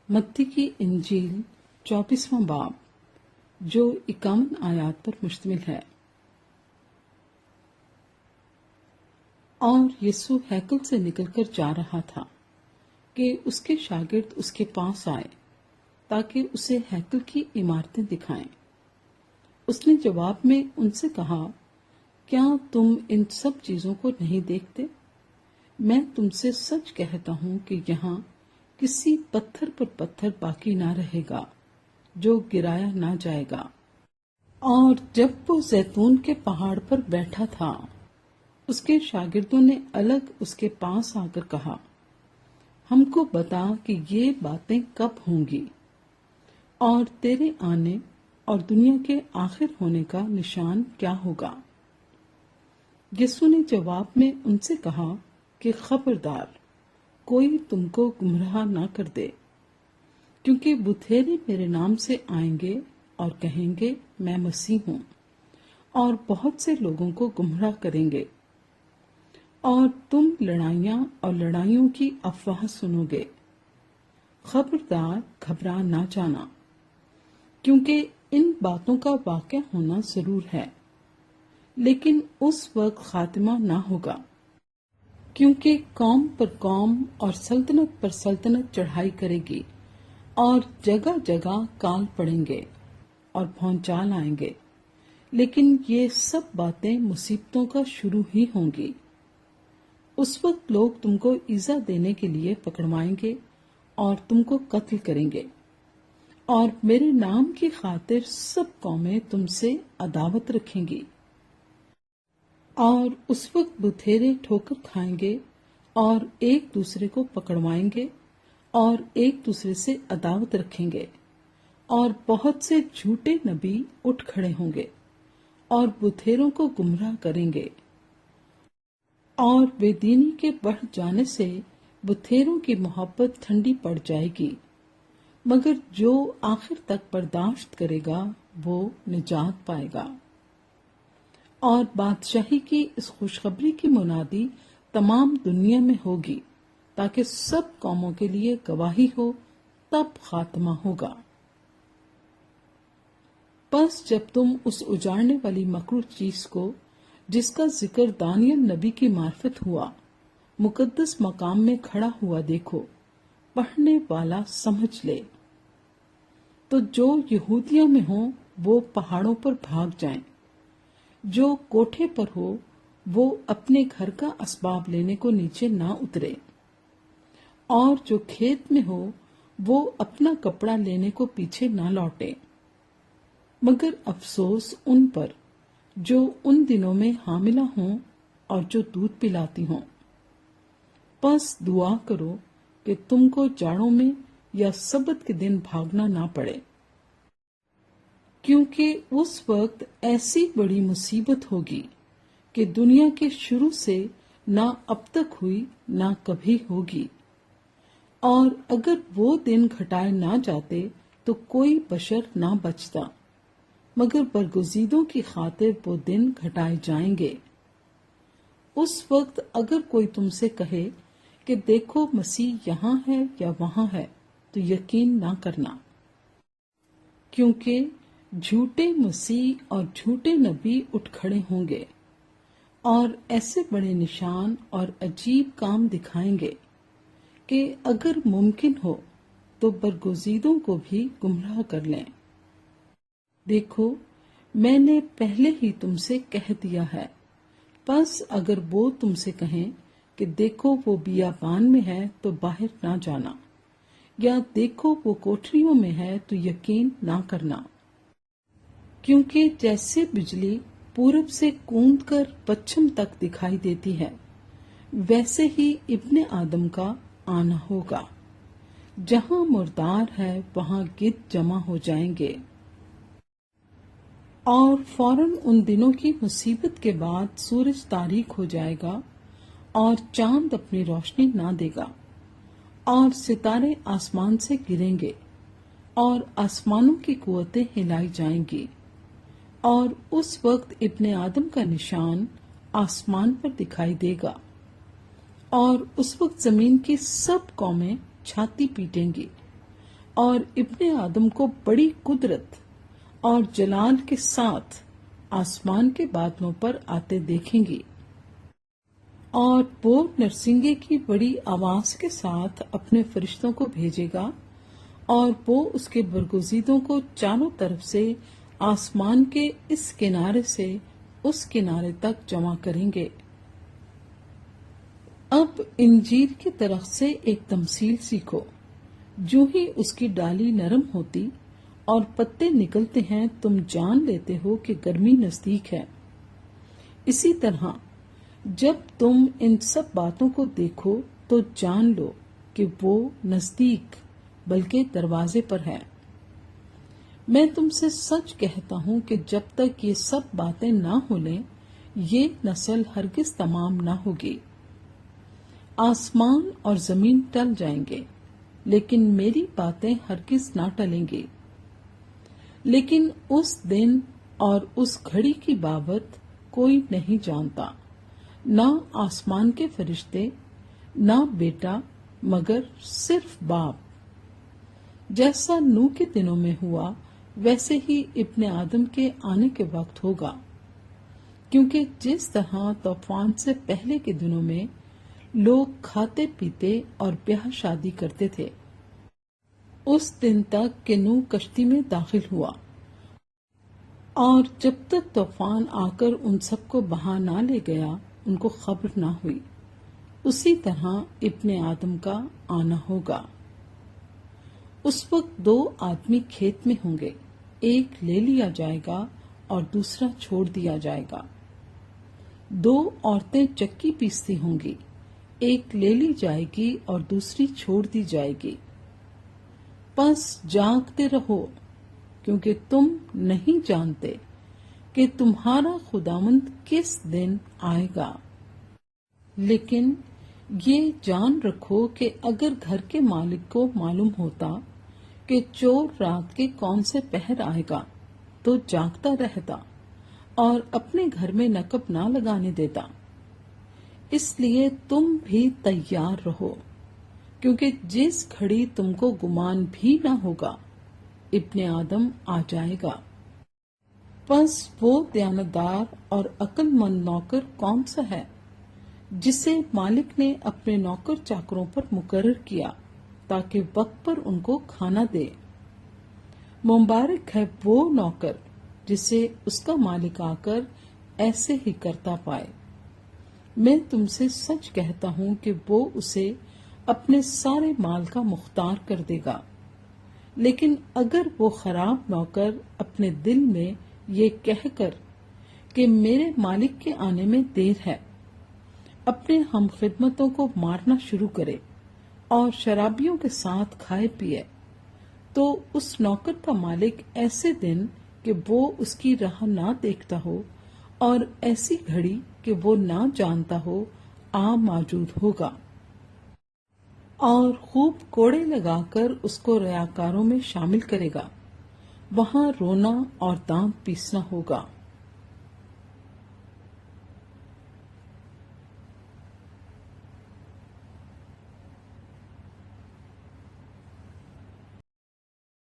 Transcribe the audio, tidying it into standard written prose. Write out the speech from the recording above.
متی کی انجیل 24واں باب جو 51 آیات پر مشتمل ہے۔ اور یسوع ہیکل سے نکل کر جا رہا تھا کہ اس کے شاگرد اس کے پاس آئے تاکہ اسے ہیکل کی عمارتیں دکھائیں۔ اس نے جواب میں ان سے کہا، کیا تم ان سب چیزوں کو نہیں دیکھتے؟ میں تم سے سچ کہتا ہوں کہ یہاں کسی پتھر پر پتھر باقی نہ رہے گا جو گرایا نہ جائے گا۔ اور جب وہ زیتون کے پہاڑ پر بیٹھا تھا، اس کے شاگردوں نے الگ اس کے پاس آ کر کہا، ہم کو بتا کہ یہ باتیں کب ہوں گی اور تیرے آنے اور دنیا کے آخر ہونے کا نشان کیا ہوگا؟ یسوع نے جواب میں ان سے کہا کہ خبردار کوئی تم کو گمراہ نہ کر دے، کیونکہ بتھیرے میرے نام سے آئیں گے اور کہیں گے میں مسیح ہوں، اور بہت سے لوگوں کو گمراہ کریں گے۔ اور تم لڑائیاں اور لڑائیوں کی افواہ سنو گے۔ خبردار گھبرا نہ جانا، کیونکہ ان باتوں کا واقع ہونا ضرور ہے، لیکن اس وقت خاتمہ نہ ہوگا، کیونکہ قوم پر قوم اور سلطنت پر سلطنت چڑھائی کرے گی، اور جگہ جگہ کال پڑیں گے اور بھونچال آئیں گے، لیکن یہ سب باتیں مصیبتوں کا شروع ہی ہوں گی۔ اس وقت لوگ تم کو ایذا دینے کے لیے پکڑوائیں گے اور تم کو قتل کریں گے، اور میرے نام کی خاطر سب قومیں تم سے عداوت رکھیں گی۔ اور اس وقت بتھیرے ٹھوکر کھائیں گے اور ایک دوسرے کو پکڑوائیں گے اور ایک دوسرے سے عداوت رکھیں گے، اور بہت سے جھوٹے نبی اٹھ کھڑے ہوں گے اور بتھیروں کو گمراہ کریں گے، اور بے دینی کے بڑھ جانے سے بتھیروں کی محبت ٹھنڈی پڑ جائے گی، مگر جو آخر تک برداشت کرے گا وہ نجات پائے گا۔ اور بادشاہی کی اس خوشخبری کی منادی تمام دنیا میں ہوگی تاکہ سب قوموں کے لیے گواہی ہو، تب خاتمہ ہوگا۔ پس جب تم اس اجاڑنے والی مکروہ چیز کو، جس کا ذکر دانیل نبی کی معرفت ہوا، مقدس مقام میں کھڑا ہوا دیکھو، پڑھنے والا سمجھ لے۔ تو جو یہودیہ میں ہوں وہ پہاڑوں پر بھاگ جائیں، جو کوٹھے پر ہو وہ اپنے گھر کا اسباب لینے کو نیچے نہ اترے، اور جو کھیت میں ہو وہ اپنا کپڑا لینے کو پیچھے نہ لوٹے۔ مگر افسوس ان پر جو ان دنوں میں حاملہ ہوں اور جو دودھ پلاتی ہوں۔ پس دعا کرو کہ تم کو جاڑوں میں یا سبت کے دن بھاگنا نہ پڑے، کیونکہ اس وقت ایسی بڑی مصیبت ہوگی کہ دنیا کے شروع سے نہ اب تک ہوئی نہ کبھی ہوگی۔ اور اگر وہ دن گھٹائے نہ جاتے تو کوئی بشر نہ بچتا، مگر برگزیدوں کی خاطر وہ دن گھٹائے جائیں گے۔ اس وقت اگر کوئی تم سے کہے کہ دیکھو مسیح یہاں ہے یا وہاں ہے، تو یقین نہ کرنا، کیونکہ جھوٹے مسیح اور جھوٹے نبی اٹھ کھڑے ہوں گے اور ایسے بڑے نشان اور عجیب کام دکھائیں گے کہ اگر ممکن ہو تو برگزیدوں کو بھی گمراہ کر لیں۔ دیکھو، میں نے پہلے ہی تم سے کہہ دیا ہے، پس اگر وہ تم سے کہیں کہ دیکھو وہ بیابان میں ہے تو باہر نہ جانا، یا دیکھو وہ کوٹھریوں میں ہے تو یقین نہ کرنا۔ کیونکہ جیسے بجلی پورب سے کوند کر پچھم تک دکھائی دیتی ہے، ویسے ہی ابن آدم کا آنا ہوگا۔ جہاں مردار ہے وہاں گدھ جمع ہو جائیں گے۔ اور فوراً ان دنوں کی مصیبت کے بعد سورج تاریک ہو جائے گا اور چاند اپنی روشنی نہ دے گا، اور ستارے آسمان سے گریں گے، اور آسمانوں کی قوتیں ہلائی جائیں گی۔ اور اس وقت ابن آدم کا نشان آسمان پر دکھائی دے گا، اور اس وقت زمین کی سب قومیں چھاتی پیٹیں گی، اور ابن آدم کو بڑی قدرت اور جلال کے ساتھ آسمان کے بادلوں پر آتے دیکھیں گی، اور وہ نرسنگے کی بڑی آواز کے ساتھ اپنے فرشتوں کو بھیجے گا، اور وہ اس کے برگزیدوں کو چاروں طرف سے آسمان کے اس کنارے سے اس کنارے تک جمع کریں گے۔ اب انجیر کے درخت سے ایک تمثیل سیکھو۔ جو ہی اس کی ڈالی نرم ہوتی اور پتے نکلتے ہیں، تم جان لیتے ہو کہ گرمی نزدیک ہے۔ اسی طرح جب تم ان سب باتوں کو دیکھو تو جان لو کہ وہ نزدیک بلکہ دروازے پر ہے۔ میں تم سے سچ کہتا ہوں کہ جب تک یہ سب باتیں نہ ہو لیں، یہ نسل ہرگز تمام نہ ہوگی۔ آسمان اور زمین ٹل جائیں گے، لیکن میری باتیں ہرگز نہ ٹلیں گی۔ لیکن اس دن اور اس گھڑی کی بابت کوئی نہیں جانتا، نہ آسمان کے فرشتے، نہ بیٹا، مگر صرف باپ۔ جیسا نوح کے دنوں میں ہوا، ویسے ہی ابن آدم کے آنے کے وقت ہوگا۔ کیونکہ جس طرح طوفان سے پہلے کے دنوں میں لوگ کھاتے پیتے اور بیاہ شادی کرتے تھے، اس دن تک کہ نوح کشتی میں داخل ہوا، اور جب تک طوفان آ کر ان سب کو بہا نہ لے گیا ان کو خبر نہ ہوئی، اسی طرح ابن آدم کا آنا ہوگا۔ اس وقت 2 آدمی کھیت میں ہوں گے، ایک لے لیا جائے گا اور دوسرا چھوڑ دیا جائے گا۔ 2 عورتیں چکی پیستی ہوں گی، ایک لے لی جائے گی اور دوسری چھوڑ دی جائے گی۔ پس جاگتے رہو، کیونکہ تم نہیں جانتے کہ تمہارا خداوند کس دن آئے گا۔ لیکن یہ جان رکھو کہ اگر گھر کے مالک کو معلوم ہوتا کہ چور رات کے کون سے پہر آئے گا، تو جاگتا رہتا اور اپنے گھر میں نقب نہ لگانے دیتا۔ اس لیے تم بھی تیار رہو، کیونکہ جس گھڑی تم کو گمان بھی نہ ہوگا، ابن آدم آ جائے گا۔ پس وہ دیانتدار اور عقل مند نوکر کون سا ہے جسے مالک نے اپنے نوکر چاکروں پر مقرر کیا تاکہ وقت پر ان کو کھانا دے؟ مبارک ہے وہ نوکر جسے اس کا مالک آ کر ایسے ہی کرتا پائے۔ میں تم سے سچ کہتا ہوں کہ وہ اسے اپنے سارے مال کا مختار کر دے گا۔ لیکن اگر وہ خراب نوکر اپنے دل میں یہ کہہ کر کہ میرے مالک کے آنے میں دیر ہے، اپنے ہم خدمتوں کو مارنا شروع کرے اور شرابیوں کے ساتھ کھائے پیے، تو اس نوکر کا مالک ایسے دن کہ وہ اس کی راہ نہ دیکھتا ہو اور ایسی گھڑی کہ وہ نہ جانتا ہو آ موجود ہوگا، اور خوب کوڑے لگا کر اس کو ریاکاروں میں شامل کرے گا۔ وہاں رونا اور دانت پیسنا ہوگا۔